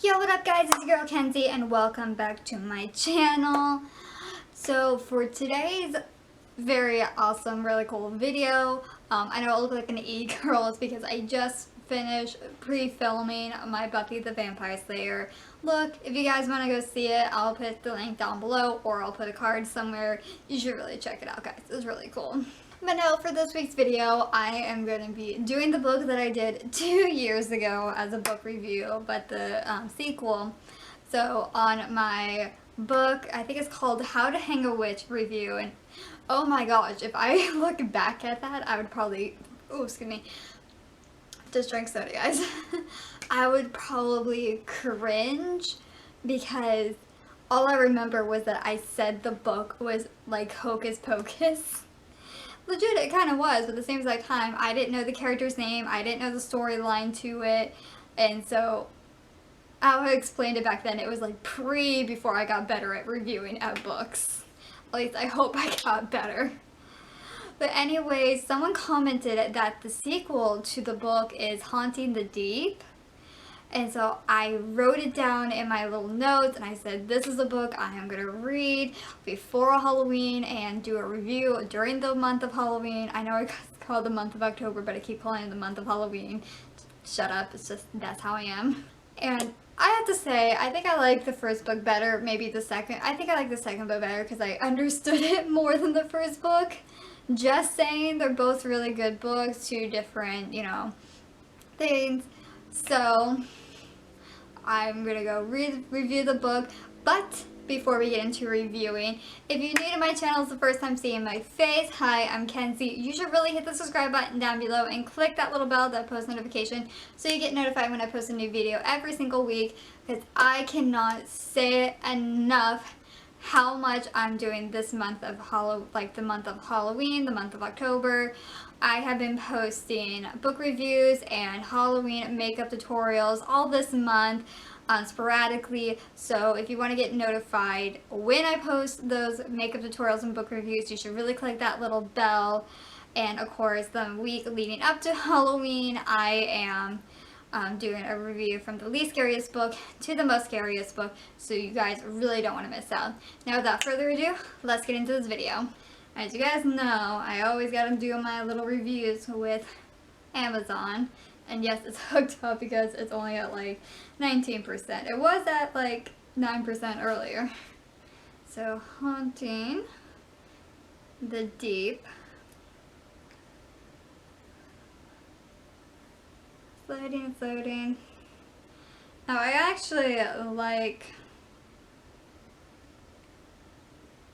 Yo, what up guys, it's your girl Kenzie and welcome back to my channel. So for today's very awesome, really cool video, I know I look like an e-girl, it's because I just finished pre-filming my Buffy the Vampire Slayer look. If you guys want to go see it, I'll put the link down below or I'll put a card somewhere. You should really check it out guys, it's really cool. But no, for this week's video, I am going to be doing the book that I did 2 years ago as a book review, but the sequel. So on my book, I think it's called How to Hang a Witch review, and oh my gosh, if I look back at that, I would probably, oh excuse me, just drank soda guys, I would probably cringe because all I remember was that I said the book was like hocus pocus. Legit, it kind of was, but at the same exact time, I didn't know the character's name, I didn't know the storyline to it, and so how I explained it back then, it was like before I got better at reviewing at books. At least I hope I got better. But anyway, someone commented that the sequel to the book is Haunting the Deep. And so I wrote it down in my little notes and I said, this is a book I am going to read before Halloween and do a review during the month of Halloween. I know it's called the month of October, but I keep calling it the month of Halloween. Shut up, it's just, that's how I am. And I have to say, I think I like the first book better, maybe the second. I think I like the second book better because I understood it more than the first book. Just saying, they're both really good books, two different, things. So I'm gonna go review the book, but before we get into reviewing, if you're new to my channel, it's the first time seeing my face, hi, I'm Kenzie. You should really hit the subscribe button down below and click that little bell, that post notification, so you get notified when I post a new video every single week, because I cannot say it enough how much I'm doing this month of the month of Halloween, the month of October. I have been posting book reviews and Halloween makeup tutorials all this month sporadically. So if you want to get notified when I post those makeup tutorials and book reviews, you should really click that little bell. And of course, the week leading up to Halloween, I am doing a review from the least scariest book to the most scariest book, so you guys really don't want to miss out. Now without further ado, let's get into this video. As you guys know, I always gotta do my little reviews with Amazon, and yes, it's hooked up because it's only at like 19%. It was at like 9% earlier. So, Haunting the Deep. Loading. Now I actually like,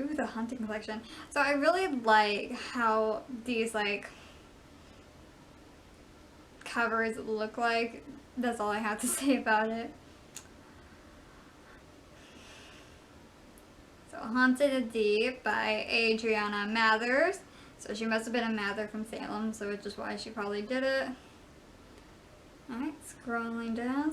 ooh, the Haunting Collection. So I really like how these like covers look like. That's all I have to say about it. So Haunted the Deep by Adriana Mathers. So she must have been a Mather from Salem, so which is why she probably did it. Alright, scrolling down.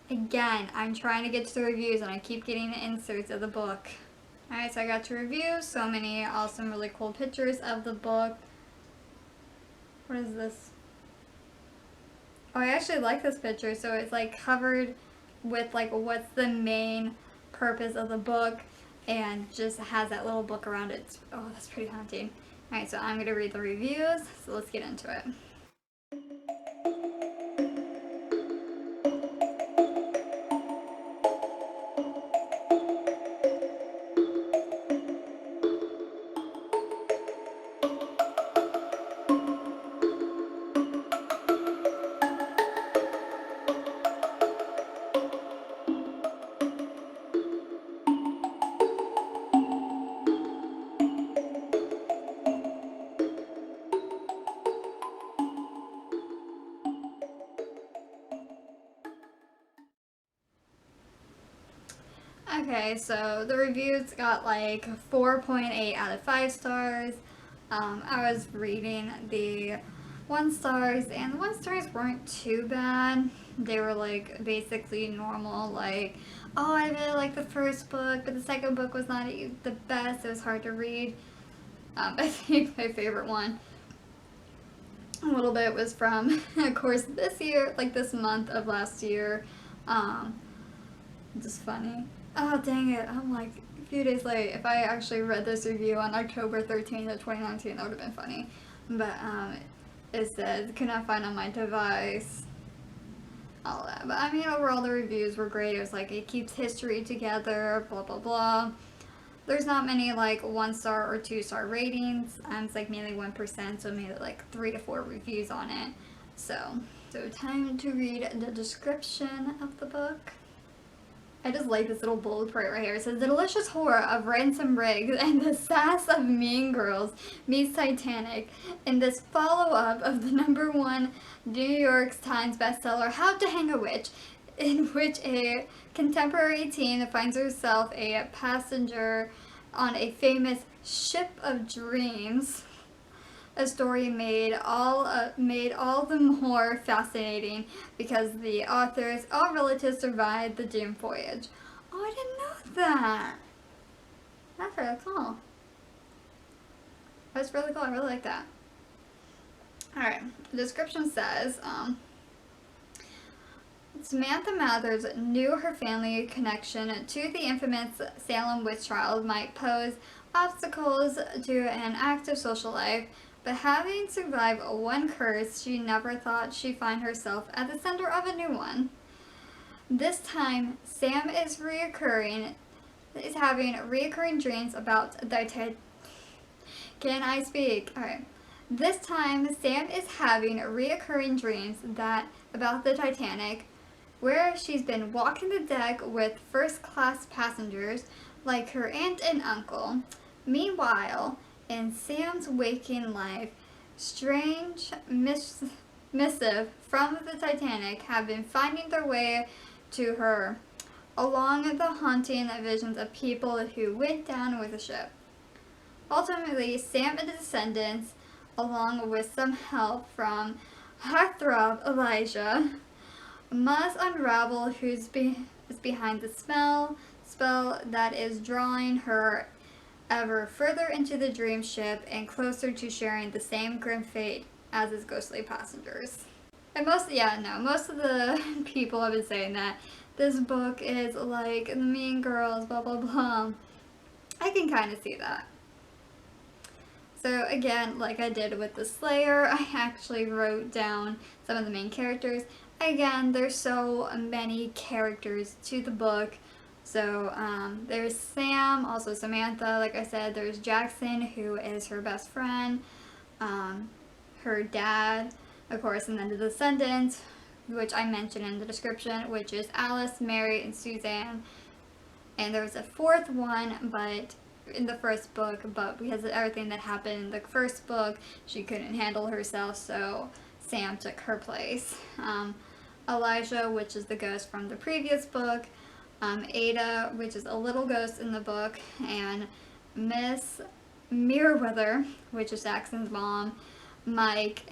Again, I'm trying to get to the reviews and I keep getting the inserts of the book. Alright, so I got to review so many awesome, really cool pictures of the book. What is this? Oh, I actually like this picture. So it's like covered with like what's the main purpose of the book and just has that little book around it. Oh, that's pretty haunting. Alright, so I'm going to read the reviews. So let's get into it. Okay, so the reviews got like 4.8 out of 5 stars. I was reading the 1 stars, and the 1 stars weren't too bad. They were like basically normal, like, oh, I really like the first book, but the second book was not the best. It was hard to read. I think my favorite one little bit was from, of course, this year, like this month of last year. Just funny. Oh, dang it. I'm like a few days late. If I actually read this review on October 13th of 2019, that would have been funny. But, it says, could not find on my device. All that. But, I mean, overall, the reviews were great. It was like, it keeps history together, blah, blah, blah. There's not many, like, 1-star or 2-star ratings. It's, like, mainly 1%, so I made, like, 3 to 4 reviews on it. So time to read the description of the book. I just like this little bold print right here. It says, the delicious horror of Ransom Riggs and the sass of Mean Girls meets Titanic in this follow-up of the #1 New York Times bestseller, How to Hang a Witch, in which a contemporary teen finds herself a passenger on a famous ship of dreams. A story made all the more fascinating because the author's all relatives survived the doomed voyage. Oh, I didn't know that. That's really cool. That's really cool. I really like that. Alright, the description says, Samantha Mathers knew her family connection to the infamous Salem witch trials might pose obstacles to an active social life, but having survived one curse, she never thought she'd find herself at the center of a new one. This time, Sam is having reoccurring dreams about the Can I speak? Alright. This time, Sam is having reoccurring dreams about the Titanic, where she's been walking the deck with first-class passengers like her aunt and uncle. Meanwhile, in Sam's waking life, strange missive from the Titanic have been finding their way to her, along the haunting visions of people who went down with the ship. Ultimately, Sam and the descendants, along with some help from heartthrob Elijah, must unravel who's behind the spell that is drawing her ever further into the dream ship and closer to sharing the same grim fate as its ghostly passengers. And most of the people have been saying that this book is like the Mean Girls, blah blah blah. I can kind of see that. So again, like I did with the Slayer, I actually wrote down some of the main characters. Again, there's so many characters to the book. So there's Sam, also Samantha, like I said, there's Jackson, who is her best friend, her dad, of course, and then the descendants, which I mentioned in the description, which is Alice, Mary, and Suzanne. And there was a fourth one, but in the first book, but because of everything that happened in the first book, she couldn't handle herself, so Sam took her place. Elijah, which is the ghost from the previous book, Ada, which is a little ghost in the book, and Miss Merriweather, which is Jackson's mom, Mike,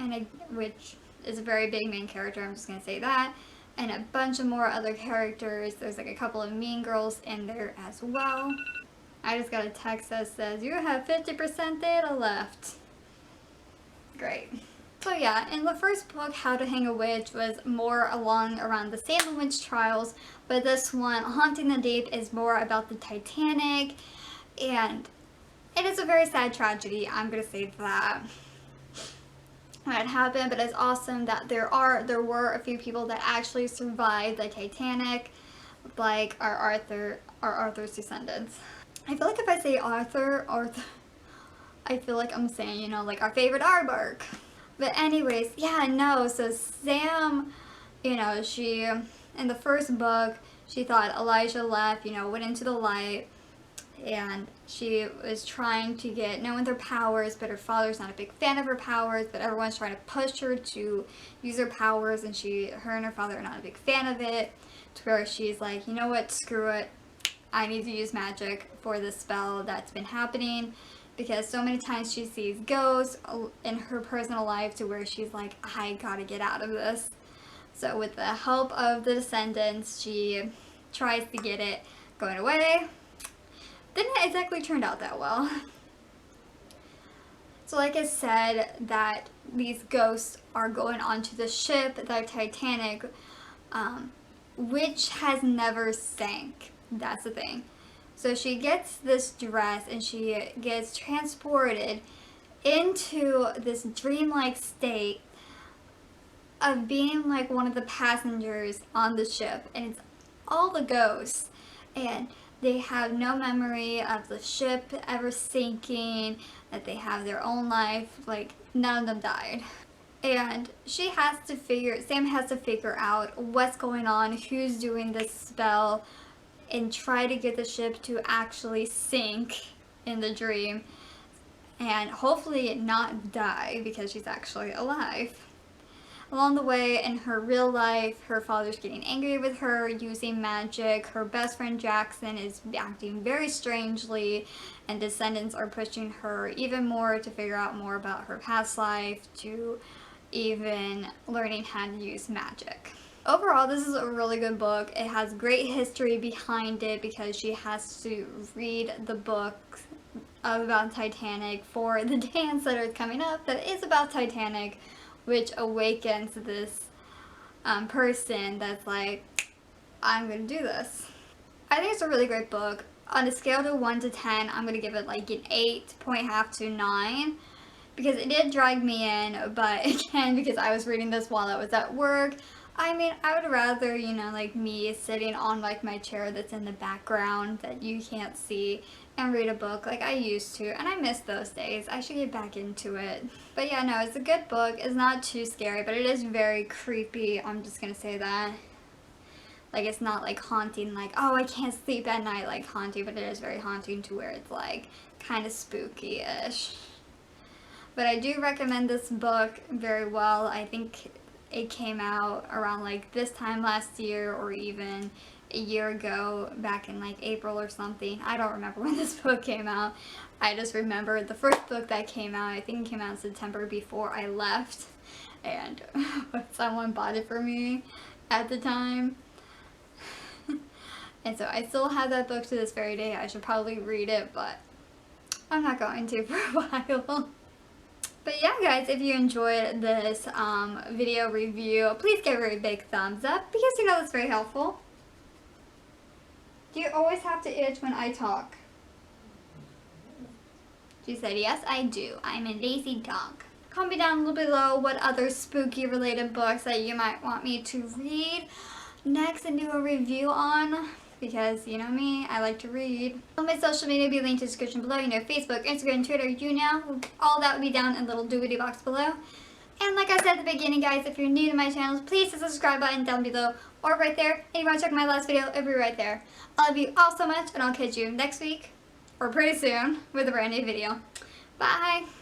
which is a very big main character, I'm just going to say that, and a bunch of more other characters. There's like a couple of Mean Girls in there as well. I just got a text that says, you have 50% data left. Great. So yeah, in the first book, How to Hang a Witch, was more around the Salem witch trials, but this one, Haunting the Deep, is more about the Titanic, and it is a very sad tragedy, I'm gonna say that. That happened, but it's awesome that there were a few people that actually survived the Titanic, like our Arthur's descendants. I feel like if I say Arthur, I feel like I'm saying, you know, like our favorite aardvark. But anyways, yeah, no, so Sam, you know, she, in the first book, she thought Elijah left, you know, went into the light, and she was trying to know her powers, but her father's not a big fan of her powers, but everyone's trying to push her to use her powers, and her and her father are not a big fan of it, to where she's like, you know what, screw it, I need to use magic for this spell that's been happening, because so many times she sees ghosts in her personal life to where she's like, I gotta get out of this. So with the help of the descendants, she tries to get it going away. Didn't exactly turn out that well. So like I said, that these ghosts are going onto the ship, the Titanic, which has never sank. That's the thing. So she gets this dress and she gets transported into this dreamlike state of being like one of the passengers on the ship, and it's all the ghosts, and they have no memory of the ship ever sinking, that they have their own life, like none of them died. And Sam has to figure out what's going on, who's doing this spell, and try to get the ship to actually sink in the dream, and hopefully not die because she's actually alive. Along the way, in her real life, her father's getting angry with her, using magic. Her best friend Jackson is acting very strangely, and descendants are pushing her even more to figure out more about her past life, to even learning how to use magic. Overall, this is a really good book. It has great history behind it because she has to read the book about Titanic for the dance that is coming up that is about Titanic, which awakens this person that's like, I'm gonna do this. I think it's a really great book. On a scale to 1 to 10, I'm gonna give it like an 8.5 to 9, because it did drag me in, but again, because I was reading this while I was at work. I mean, I would rather, you know, like me sitting on like my chair that's in the background that you can't see and read a book like I used to, and I miss those days. I should get back into it. But yeah, no, it's a good book. It's not too scary, but it is very creepy. I'm just gonna say that. Like, it's not like haunting, like, oh, I can't sleep at night, like haunting, but it is very haunting to where it's like kind of spooky-ish. But I do recommend this book very well. I think it came out around like this time last year, or even a year ago, back in like April or something. I don't remember when this book came out. I just remember the first book that came out, I think it came out in September before I left, and someone bought it for me at the time. And so I still have that book to this very day. I should probably read it, but I'm not going to for a while. But yeah, guys, if you enjoyed this video review, please give it a big thumbs up, because you know that's very helpful. Do you always have to itch when I talk? She said, yes, I do. I'm a lazy dog. Comment down below what other spooky related books that you might want me to read next and do a review on, because you know me, I like to read. All my social media will be linked in the description below. You know, Facebook, Instagram, Twitter, you know. All that will be down in the little doobly box below. And like I said at the beginning, guys, if you're new to my channel, please hit the subscribe button down below or right there. And if you want to check my last video, it'll be right there. I love you all so much, and I'll catch you next week, or pretty soon, with a brand new video. Bye!